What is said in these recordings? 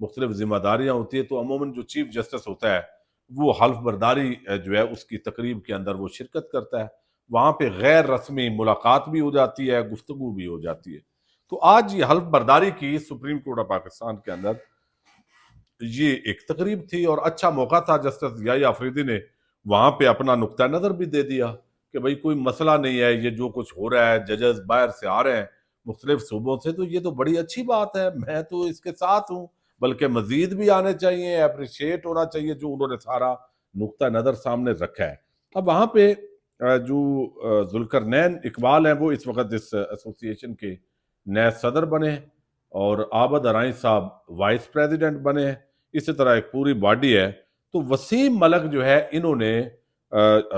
مختلف ذمہ داریاں ہوتی ہے، تو عموماً جو چیف جسٹس ہوتا ہے وہ حلف برداری جو ہے اس کی تقریب کے اندر وہ شرکت کرتا ہے، وہاں پہ غیر رسمی ملاقات بھی ہو جاتی ہے، گفتگو بھی ہو جاتی ہے۔ تو آج یہ حلف برداری کی سپریم کورٹ آف پاکستان کے اندر یہ ایک تقریب تھی، اور اچھا موقع تھا جسٹس ضیاء آفریدی نے وہاں پہ اپنا نقطہ نظر بھی دے دیا کہ بھئی کوئی مسئلہ نہیں ہے، یہ جو کچھ ہو رہا ہے، ججز باہر سے آ رہے ہیں مختلف صوبوں سے، تو یہ تو بڑی اچھی بات ہے، میں تو اس کے ساتھ ہوں، بلکہ مزید بھی آنے چاہیے، اپریشیٹ ہونا چاہیے جو انہوں نے سارا نقطہ نظر سامنے رکھا ہے۔ اب وہاں پہ جو ذوالقرنین اقبال ہیں وہ اس وقت اس ایسوسی ایشن کے نئے صدر بنے، اور عابد ارائیں صاحب وائس پریزیڈنٹ بنے، اسی طرح ایک پوری باڈی ہے۔ تو وسیم ملک جو ہے انہوں نے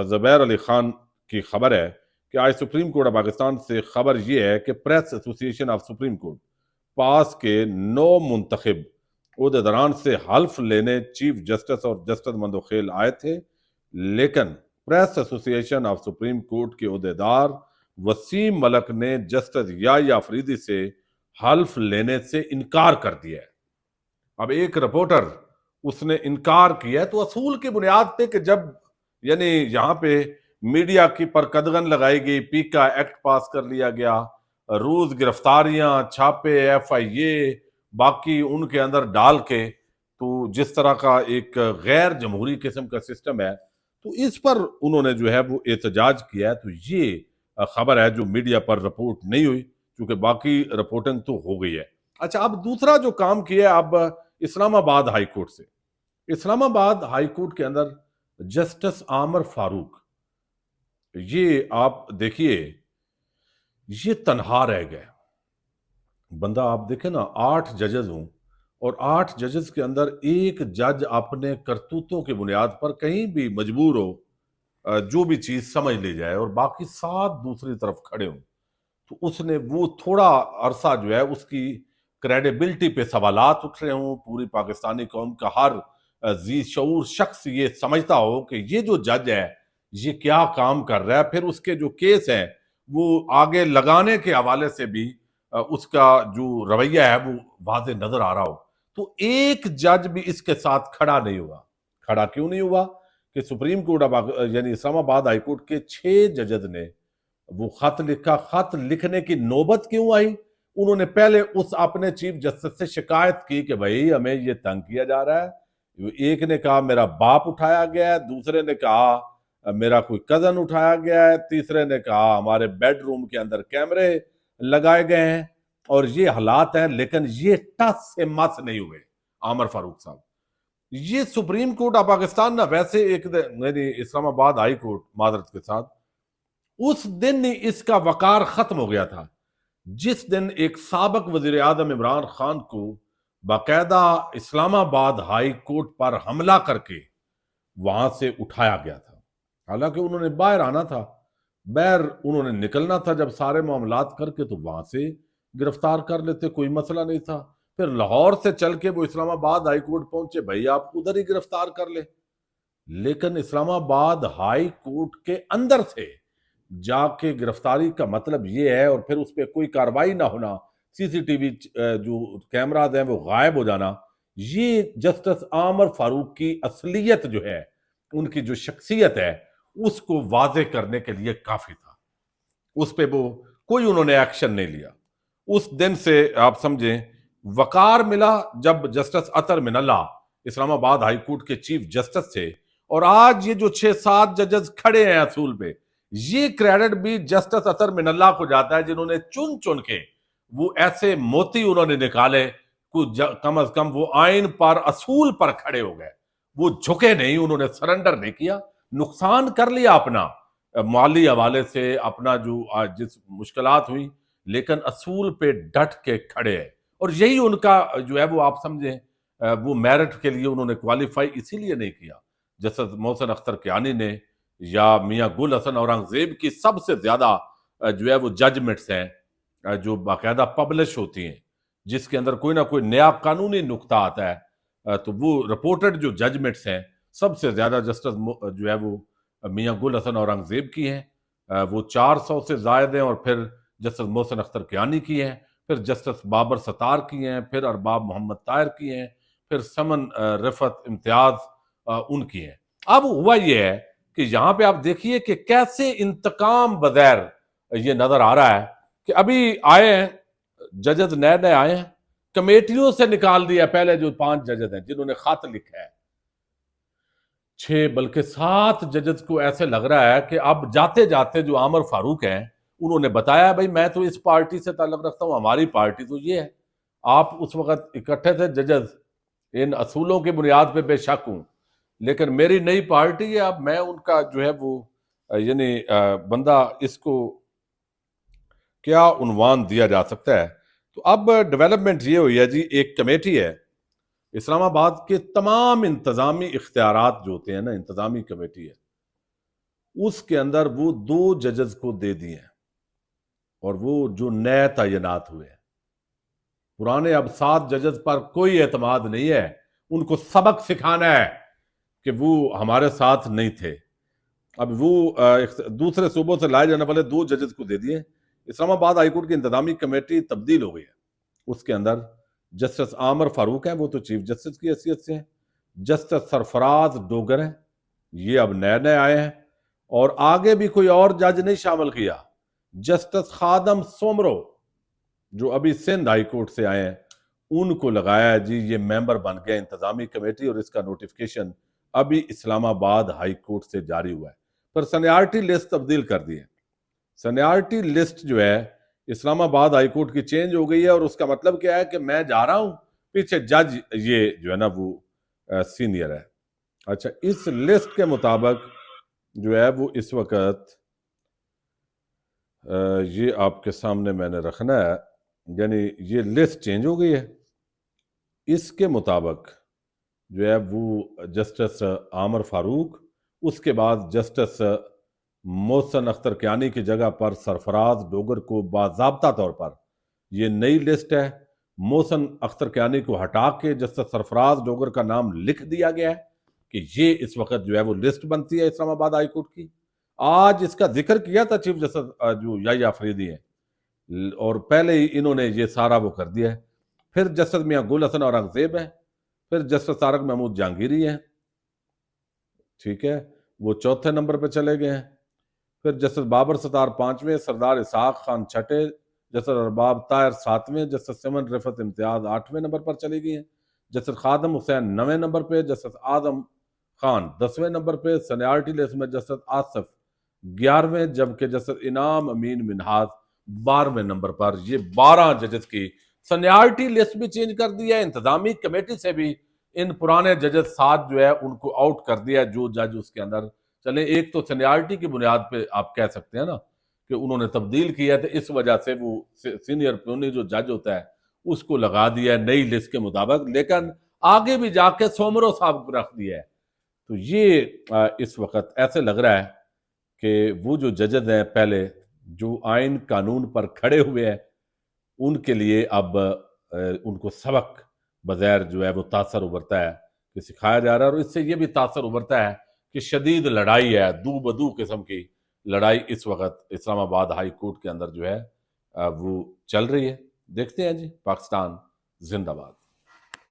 زبیر علی خان کی خبر ہے کہ آج سپریم کورٹ آف پاکستان سے خبر یہ ہے کہ پریس ایسوسی ایشن آف سپریم کورٹ پاس کے 9 منتخب عہدیداران سے حلف لینے چیف جسٹس اور جسٹس مندوخیل آئے تھے، لیکن پریس ایسوسی ایشن آف سپریم کورٹ کے عہدیدار وسیم ملک نے جسٹس ضیاء آفریدی سے حلف لینے سے انکار کر دیا ہے۔ اب ایک رپورٹر اس نے انکار کیا ہے تو اصول کی بنیاد پہ کہ جب یعنی یہاں پہ میڈیا کی پر قدغن لگائی گئی، پیکا ایکٹ پاس کر لیا گیا، روز گرفتاریاں، چھاپے، ایف آئی اے باقی ان کے اندر ڈال کے، تو جس طرح کا ایک غیر جمہوری قسم کا سسٹم ہے، تو اس پر انہوں نے جو ہے وہ احتجاج کیا ہے۔ تو یہ خبر ہے جو میڈیا پر رپورٹ نہیں ہوئی، کیونکہ باقی رپورٹنگ تو ہو گئی ہے۔ اچھا، اب دوسرا جو کام کیا ہے اب اسلام آباد ہائی کورٹ سے، اسلام آباد ہائی کورٹ کے اندر جسٹس عامر فاروق، یہ آپ دیکھیے یہ تنہا رہ گئے بندہ۔ آپ دیکھیں نا 8 ججز ہوں، اور 8 ججز کے اندر ایک جج اپنے کرتوتوں کی بنیاد پر کہیں بھی مجبور ہو جو بھی چیز سمجھ لی جائے، اور باقی 7 دوسری طرف کھڑے ہوں، تو اس نے وہ تھوڑا عرصہ جو ہے اس کی کریڈیبلٹی پہ سوالات اٹھ رہے ہوں، پوری پاکستانی قوم کا ہر ذی شعور شخص یہ سمجھتا ہو کہ یہ جو جج ہے یہ کیا کام کر رہا ہے، پھر اس کے جو کیس ہیں وہ آگے لگانے کے حوالے سے بھی اس کا جو رویہ ہے وہ واضح نظر آ رہا ہو۔ تو ایک جج بھی اس کے ساتھ کھڑا نہیں ہوا۔ کھڑا کیوں نہیں ہوا؟ کہ سپریم کورٹ یعنی اسلام آباد ہائی کورٹ کے 6 ججز نے وہ خط لکھا۔ خط لکھنے کی نوبت کیوں آئی؟ انہوں نے پہلے اس اپنے چیف جسٹس سے شکایت کی کہ بھائی ہمیں یہ تنگ کیا جا رہا ہے۔ ایک نے کہا میرا باپ اٹھایا گیا ہے، دوسرے نے کہا میرا کوئی کزن اٹھایا گیا ہے، تیسرے نے کہا ہمارے بیڈ روم کے اندر کیمرے لگائے گئے ہیں، اور یہ حالات ہیں، لیکن یہ ٹس سے مس نہیں ہوئے عامر فاروق صاحب۔ یہ سپریم کورٹ آف پاکستان نہ ویسے ایک یعنی اسلام آباد ہائی کورٹ معذرت کے ساتھ اس دن ہی اس کا وقار ختم ہو گیا تھا جس دن ایک سابق وزیر اعظم عمران خان کو باقاعدہ اسلام آباد ہائی کورٹ پر حملہ کر کے وہاں سے اٹھایا گیا تھا۔ حالانکہ انہوں نے باہر آنا تھا، باہر انہوں نے نکلنا تھا، جب سارے معاملات کر کے تو وہاں سے گرفتار کر لیتے، کوئی مسئلہ نہیں تھا۔ پھر لاہور سے چل کے وہ اسلام آباد ہائی کورٹ پہنچے، بھائی آپ ادھر ہی گرفتار کر لیں۔ لیکن اسلام آباد ہائی کورٹ کے اندر سے جا کے گرفتاری کا مطلب یہ ہے، اور پھر اس پہ کوئی کاروائی نہ ہونا، سی سی ٹی وی جو کیمراز ہیں وہ غائب ہو جانا، یہ جسٹس عامر فاروق کی اصلیت جو ہے، ان کی جو شخصیت ہے، اس کو واضح کرنے کے لیے کافی تھا۔ اس پہ وہ کوئی انہوں نے ایکشن نہیں لیا۔ اس دن سے آپ سمجھیں وقار ملا جب جسٹس اطہر من اللہ اسلام آباد ہائی کورٹ کے چیف جسٹس تھے، اور آج یہ جو 6-7 ججز کھڑے ہیں اصول پہ، یہ کریڈٹ بھی جسٹس اطہر من اللہ کو جاتا ہے، جنہوں نے چن چن کے وہ ایسے موتی انہوں نے نکالے، کم از کم وہ آئین پر اصول پر کھڑے ہو گئے، وہ جھکے نہیں، انہوں نے سرنڈر نہیں کیا۔ نقصان کر لیا اپنا مالی حوالے سے، اپنا جو جس مشکلات ہوئی، لیکن اصول پہ ڈٹ کے کھڑے ہیں، اور یہی ان کا جو ہے وہ آپ سمجھیں وہ میرٹ کے لیے انہوں نے کوالیفائی اسی لیے نہیں کیا۔ جسٹس محسن اختر کیانی نے یا میاں گل حسن اورنگزیب کی سب سے زیادہ جو ہے وہ ججمنٹس ہیں جو باقاعدہ پبلش ہوتی ہیں، جس کے اندر کوئی نہ کوئی نیا قانونی نقطہ آتا ہے، تو وہ رپورٹڈ جو ججمنٹس ہیں سب سے زیادہ جسٹس جو ہے وہ میاں گل حسن اورنگزیب کی ہیں، وہ 400 سے زائد ہیں، اور پھر جسٹس محسن اختر کیانی کی ہیں، پھر جسٹس بابر ستار کی ہیں، پھر ارباب محمد طاہر کی ہیں، پھر سمن رفعت امتیاز ان کی ہیں. اب ہوا یہ ہے کہ یہاں پہ آپ دیکھیے کہ کیسے انتقام بغیر یہ نظر آ رہا ہے کہ ابھی آئے ہیں ججز نئے آئے ہیں, کمیٹیوں سے نکال دیا پہلے جو 5 ججز ہیں جنہوں نے خط لکھا ہے, 6 بلکہ 7 ججز کو ایسے لگ رہا ہے کہ اب جاتے جاتے جو عامر فاروق ہیں انہوں نے بتایا بھائی میں تو اس پارٹی سے تعلق رکھتا ہوں, ہماری پارٹی تو یہ ہے. آپ اس وقت اکٹھے تھے ججز, ان اصولوں کی بنیاد پہ بے شک ہوں, لیکن میری نئی پارٹی ہے, اب میں ان کا جو ہے وہ یعنی بندہ, اس کو کیا عنوان دیا جا سکتا ہے. تو اب ڈیولپمنٹ یہ ہوئی ہے جی, ایک کمیٹی ہے اسلام آباد کے تمام انتظامی اختیارات جو ہوتے ہیں نا, انتظامی کمیٹی ہے, اس کے اندر وہ 2 ججز کو دے دیے ہیں, اور وہ جو نئے تعینات ہوئے ہیں. پرانے اب 7 ججز پر کوئی اعتماد نہیں ہے, ان کو سبق سکھانا ہے کہ وہ ہمارے ساتھ نہیں تھے. اب وہ دوسرے صوبوں سے لائے جانے والے 2 ججز کو دے دیے. اسلام آباد ہائی کورٹ کی انتظامی کمیٹی تبدیل ہو گئی ہے. اس کے اندر جسٹس عامر فاروق ہیں, وہ تو چیف جسٹس کی حیثیت سے ہیں. جسٹس سرفراز ڈوگر ہیں, یہ اب نئے آئے ہیں, اور آگے بھی کوئی اور جج نہیں شامل کیا. جسٹس خادم سومرو جو ابھی سندھ ہائی کورٹ سے آئے ہیں, ان کو لگایا ہے جی, یہ ممبر بن گئے انتظامی کمیٹی, اور اس کا نوٹیفکیشن ابھی اسلام آباد ہائی کورٹ سے جاری ہوا ہے. پر سینیارٹی لسٹ تبدیل کر دی ہے. سینیارٹی لسٹ جو ہے اسلام آباد ہائی کورٹ کی چینج ہو گئی ہے, اور اس کا مطلب کیا ہے کہ میں جا رہا ہوں, پیچھے جج یہ جو ہے نا وہ سینئر ہے. اچھا, اس لسٹ کے مطابق جو ہے وہ اس وقت یہ آپ کے سامنے میں نے رکھنا ہے, یعنی یہ لسٹ چینج ہو گئی ہے. اس کے مطابق جو ہے وہ جسٹس عامر فاروق, اس کے بعد جسٹس محسن اختر کیانی کی جگہ پر سرفراز ڈوگر کو باضابطہ طور پر یہ نئی لسٹ ہے. محسن اختر کیانی کو ہٹا کے جسٹس سرفراز ڈوگر کا نام لکھ دیا گیا ہے کہ یہ اس وقت جو ہے وہ لسٹ بنتی ہے اسلام آباد ہائی کورٹ کی. آج اس کا ذکر کیا تھا چیف جسٹس جو یحییٰ فریدی ہیں, اور پہلے ہی انہوں نے یہ سارا وہ کر دیا ہے. پھر جسٹس میاں گل حسن اورنگزیب ہیں, پھر جسٹس طارق محمود جہانگیری ہیں, ٹھیک ہے, وہ 4تھے نمبر پہ چلے گئے ہیں. پھر جسٹس بابر ستار 5ویں, سردار اسحاق خان 6ٹھے, جسٹس ارباب طاہر 7ویں, جسٹس سمن رفعت امتیاز 8ویں نمبر پر چلی گئی ہیں. جسٹس خادم حسین 9ویں نمبر پہ, جسٹس اعظم خان 10ویں نمبر پہ. سینیارٹی لسٹ میں جسٹس آصف 11ویں, جبکہ جسٹس انعام امین منہاز 12ویں نمبر پر. یہ 12 ججز کی سینیارٹی لسٹ بھی چینج کر دی ہے. انتظامی کمیٹی سے بھی ان پرانے ججز 7 جو ہے ان کو آؤٹ کر دیا, جو جج اس کے اندر چلیں. ایک تو سینیارٹی کی بنیاد پہ آپ کہہ سکتے ہیں نا کہ انہوں نے تبدیل کیا ہے, تو اس وجہ سے وہ سینئر پیونی جو جج ہوتا ہے اس کو لگا دیا ہے نئی لسٹ کے مطابق, لیکن آگے بھی جا کے سومرو صاحب کو رکھ دیا ہے. تو یہ اس وقت ایسے لگ رہا ہے کہ وہ جو ججز ہیں پہلے جو آئین قانون پر کھڑے ہوئے ہیں, ان کے لیے اب ان کو سبق بغیر جو ہے وہ تاثر ابھرتا ہے کہ سکھایا جا رہا ہے. اور اس سے یہ بھی تاثر ابھرتا ہے کہ شدید لڑائی ہے, دو بدو قسم کی لڑائی اس وقت اسلام آباد ہائی کورٹ کے اندر جو ہے وہ چل رہی ہے. دیکھتے ہیں جی, پاکستان زندہ باد.